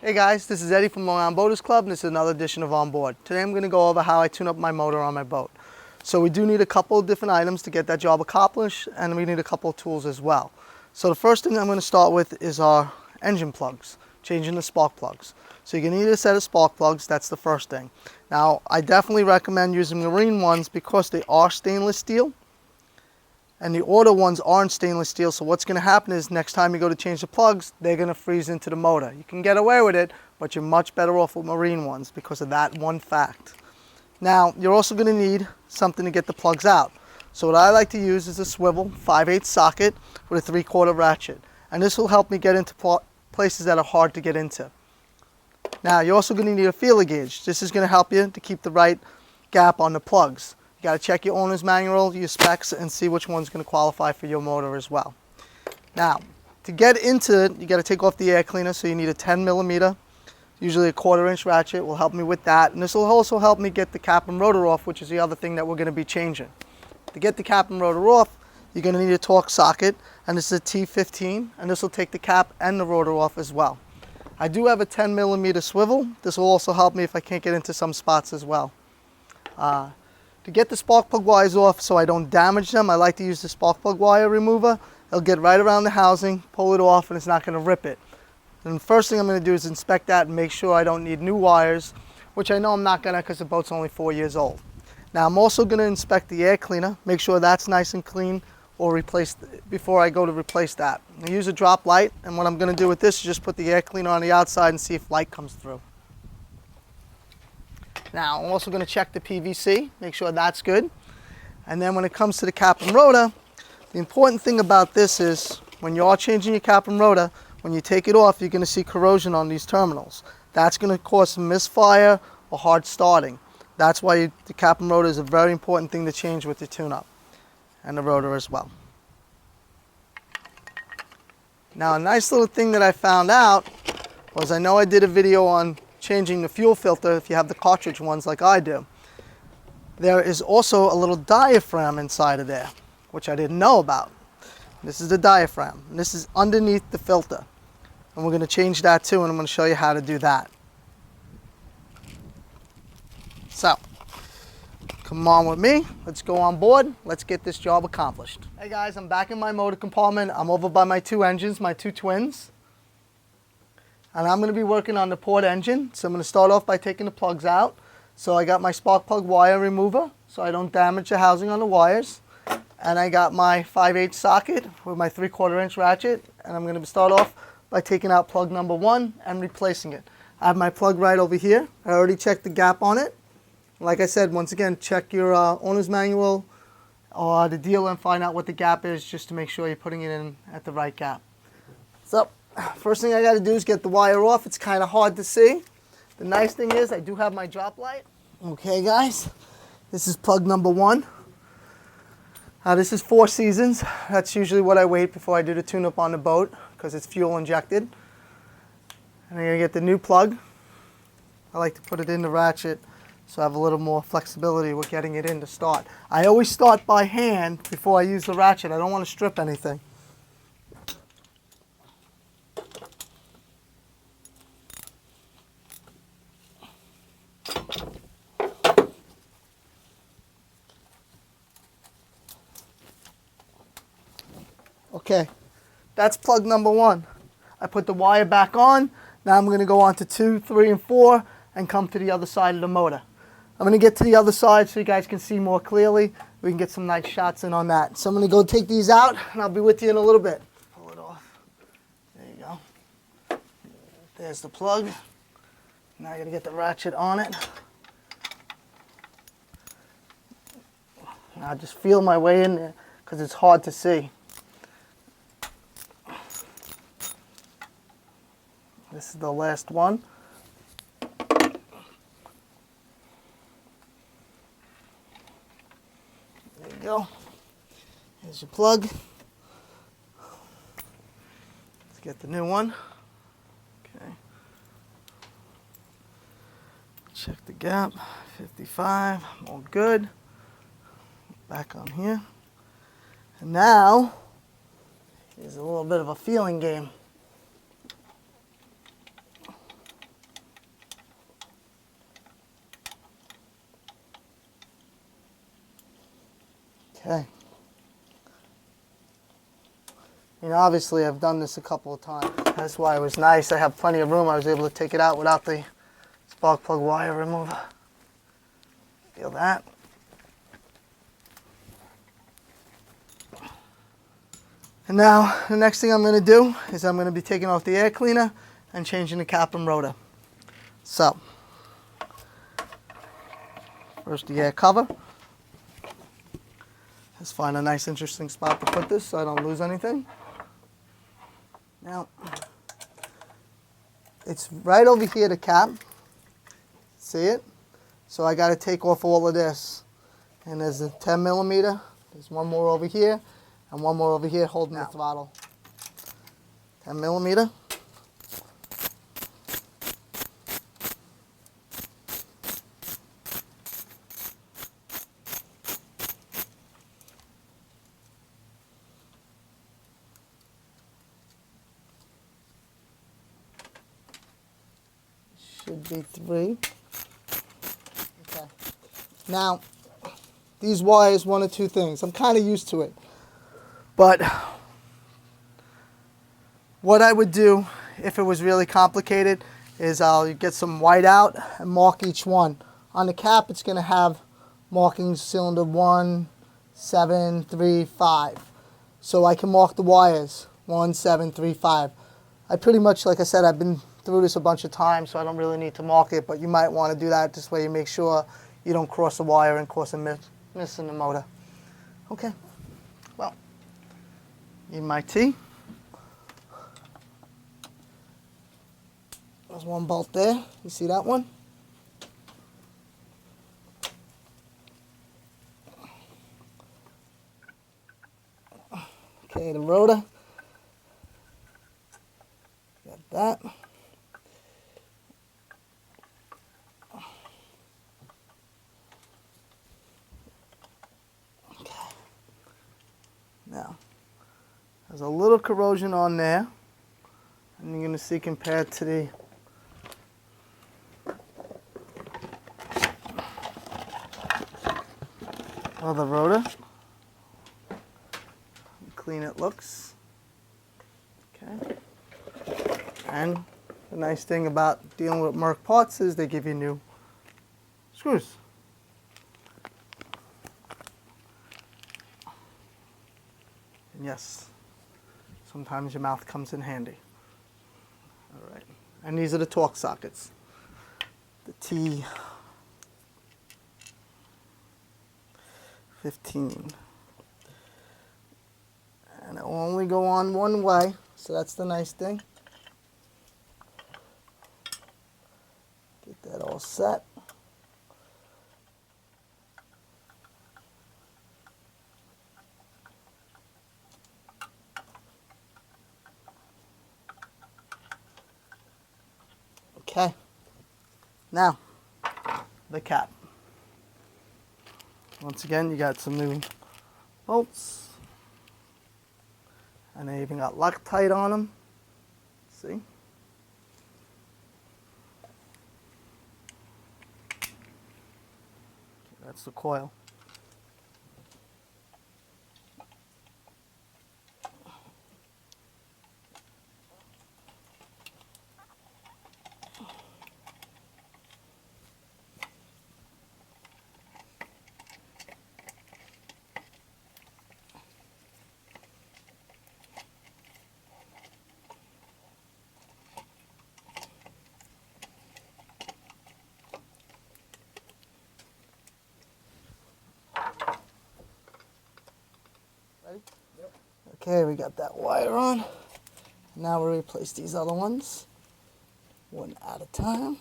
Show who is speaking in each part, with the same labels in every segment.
Speaker 1: Hey guys, this is Eddie from Long Island Boaters Club, and this is another edition of On Board. Today I'm going to go over how I tune up my motor on my boat. So we do need a couple of different items to get that job accomplished, and we need a couple of tools as well. So the first thing I'm going to start with is our engine plugs, changing the spark plugs. So you're going to need a set of spark plugs, that's the first thing. Now I definitely recommend using marine ones because they are stainless steel. And the auto ones aren't stainless steel, so what's going to happen is next time you go to change the plugs, they're going to freeze into the motor. You can get away with it, but you're much better off with marine ones because of that one fact. Now, you're also going to need something to get the plugs out. So what I like to use is a swivel 5/8 socket with a 3/4 ratchet. And this will help me get into places that are hard to get into. Now, you're also going to need a feeler gauge. This is going to help you to keep the right gap on the plugs. You got to check your owner's manual, your specs, and see which one's going to qualify for your motor as well. Now, to get into it, you got to take off the air cleaner, so you need a 10mm, usually a 1/4 inch ratchet will help me with that. And this will also help me get the cap and rotor off, which is the other thing that we're going to be changing. To get the cap and rotor off, you're going to need a torque socket, and this is a T15, and this will take the cap and the rotor off as well. I do have a 10mm swivel. This will also help me if I can't get into some spots as well. To get the spark plug wires off so I don't damage them, I like to use the spark plug wire remover. It'll get right around the housing, pull it off, and it's not going to rip it. And the first thing I'm going to do is inspect that and make sure I don't need new wires, which I know I'm not going to because the boat's only 4 years old. Now I'm also going to inspect the air cleaner, make sure that's nice and clean, or before I go to replace that. I use a drop light, and what I'm going to do with this is just put the air cleaner on the outside and see if light comes through. Now, I'm also going to check the PVC, make sure that's good. And then when it comes to the cap and rotor, the important thing about this is when you are changing your cap and rotor, when you take it off, you're going to see corrosion on these terminals. That's going to cause some misfire or hard starting. That's why the cap and rotor is a very important thing to change with the tune-up, and the rotor as well. Now, a nice little thing that I found out was I know I did a video on changing the fuel filter if you have the cartridge ones like I do. There is also a little diaphragm inside of there, which I didn't know about. This is the diaphragm, and this is underneath the filter. And we're going to change that too, and I'm going to show you how to do that. So, come on with me. Let's go on board. Let's get this job accomplished. Hey guys, I'm back in my motor compartment. I'm over by my two engines, my two twins. And I'm going to be working on the port engine. So I'm going to start off by taking the plugs out. So I got my spark plug wire remover so I don't damage the housing on the wires. And I got my 5/8 socket with my 3/4 inch ratchet. And I'm going to start off by taking out plug number 1 and replacing it. I have my plug right over here. I already checked the gap on it. Like I said, once again, check your owner's manual or the dealer and find out what the gap is just to make sure you're putting it in at the right gap. So, first thing I got to do is get the wire off. It's kind of hard to see. The nice thing is I do have my drop light. Okay guys, this is plug number 1. This is 4 seasons. That's usually what I wait before I do the tune-up on the boat because it's fuel injected. And I'm going to get the new plug. I like to put it in the ratchet so I have a little more flexibility with getting it in to start. I always start by hand before I use the ratchet. I don't want to strip anything. Okay, that's plug number 1. I put the wire back on. Now I'm going to go on to 2, 3, and 4 and come to the other side of the motor. I'm going to get to the other side so you guys can see more clearly. We can get some nice shots in on that. So I'm going to go take these out and I'll be with you in a little bit. Pull it off. There you go. There's the plug. Now I got to get the ratchet on it. Now I just feel my way in there because it's hard to see. This is the last one. There you go. Here's your plug. Let's get the new one. Okay. Check the gap. 55. All good. Back on here. And now, here's a little bit of a feeling game. Okay. You know, obviously I've done this a couple of times. That's why it was nice. I have plenty of room. I was able to take it out without the spark plug wire remover. Feel that? And now the next thing I'm going to do is I'm going to be taking off the air cleaner and changing the cap and rotor. So, first the air cover. Let's find a nice interesting spot to put this so I don't lose anything. Now, it's right over here, the cap. See it? So I got to take off all of this. And there's a 10 millimeter. There's one more over here and one more over here holding the throttle. 10 millimeter. Should be 3. Okay. Now, these wires, one or two things. I'm kind of used to it. But what I would do if it was really complicated is I'll get some white out and mark each one. On the cap, it's going to have markings cylinder 1, 7, 3, 5. So I can mark the wires 1, 7, 3, 5. I pretty much, like I said, I've been through this a bunch of times, so I don't really need to mark it, but you might want to do that. This way you make sure you don't cross a wire and cause a miss in the motor. Okay, well, need my T. There's one bolt there. You see that one? Okay, the rotor. Got that. Now, there's a little corrosion on there, and you're going to see compared to the other rotor, how clean it looks. Okay. And the nice thing about dealing with Merc parts is they give you new screws. And yes, sometimes your mouth comes in handy. All right, and these are the torque sockets. The T15. And it will only go on one way, so that's the nice thing. Get that all set. Okay, now the cap. Once again, you got some new bolts, and they even got Loctite on them. See? That's the coil. Ready? Yep. Okay, we got that wire on. Now we'll replace these other ones, one at a time.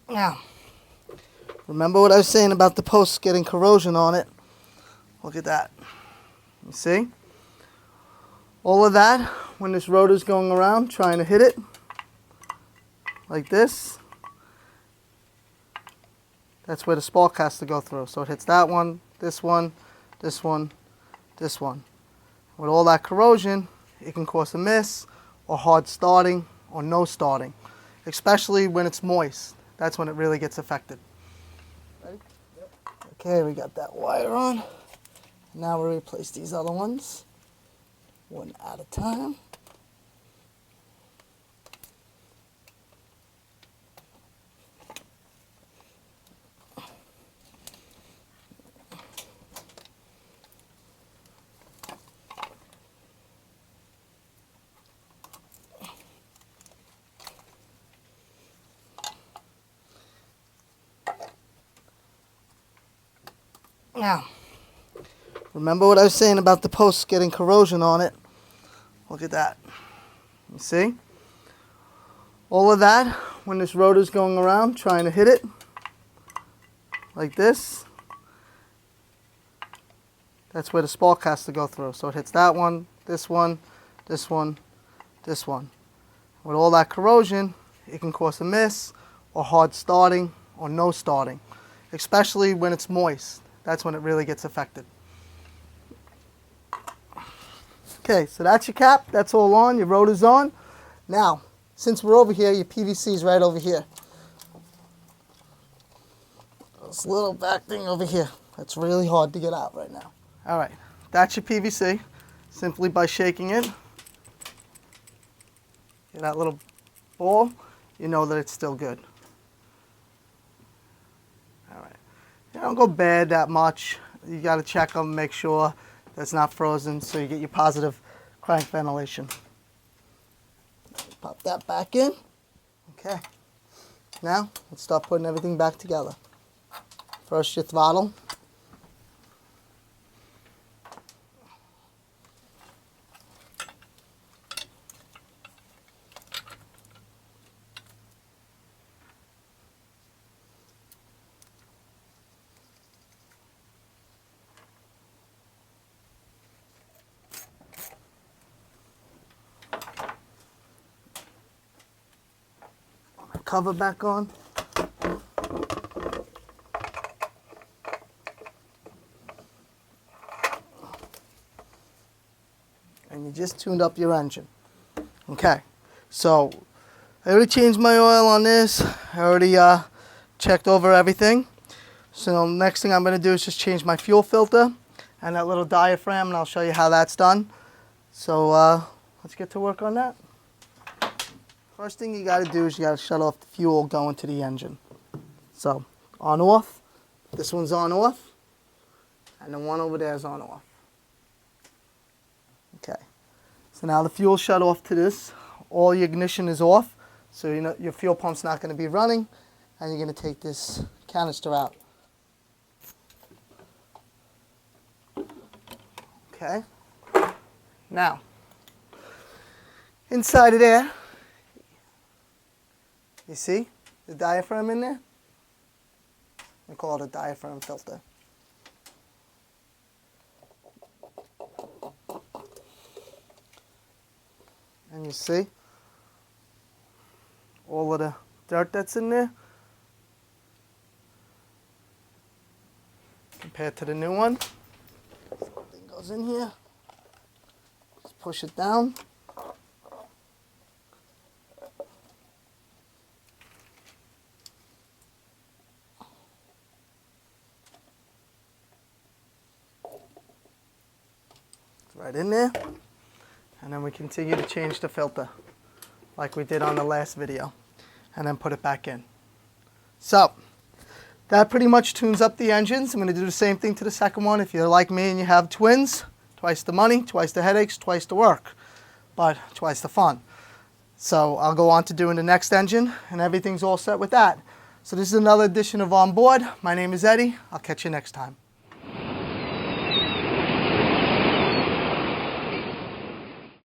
Speaker 1: Now, remember what I was saying about the posts getting corrosion on it? Look at that. You see? All of that, when this rotor's going around trying to hit it, like this, that's where the spark has to go through. So it hits that one, this one, this one, this one. With all that corrosion, it can cause a miss or hard starting or no starting, especially when it's moist. That's when it really gets affected. Ready? Yep. Okay, we got that wire on. Now we'll replace these other ones, one at a time. Now, remember what I was saying about the posts getting corrosion on it? Look at that. You see? All of that, when this rotor's going around trying to hit it, like this, that's where the spark has to go through. So it hits that one, this one, this one, this one. With all that corrosion, it can cause a miss or hard starting or no starting, especially when it's moist. That's when it really gets affected. Okay, so that's your cap. That's all on. Your rotor's on. Now, since we're over here, your PVC is right over here. This little back thing over here. That's really hard to get out right now. All right, that's your PVC. Simply by shaking it, get that little ball, you know that it's still good. All right. They don't go bad that much. You got to check them, make sure that's not frozen, so you get your positive crank ventilation. Pop that back in. Okay. Now, let's start putting everything back together. First, your throttle. Cover back on. And you just tuned up your engine. Okay, so I already changed my oil on this. I already checked over everything. So next thing I'm going to do is just change my fuel filter and that little diaphragm, and I'll show you how that's done. So let's get to work on that. First thing you got to do is you got to shut off the fuel going to the engine. So on off, this one's on off, and the one over there is on off. Okay, so now the fuel shut off to this. All your ignition is off, so you know your fuel pump's not going to be running, and you're going to take this canister out. Okay, now inside of there, you see the diaphragm in there? We call it a diaphragm filter. And you see all of the dirt that's in there compared to the new one. Something goes in here. Just push it down. Right in there, and then we continue to change the filter like we did on the last video, and then put it back in. So that pretty much tunes up the engines. I'm going to do the same thing to the second one. If you're like me and you have twins, twice the money, twice the headaches, twice the work, but twice the fun. So I'll go on to doing the next engine, and everything's all set with that. So this is another edition of On Board. My name is Eddie. I'll catch you next time.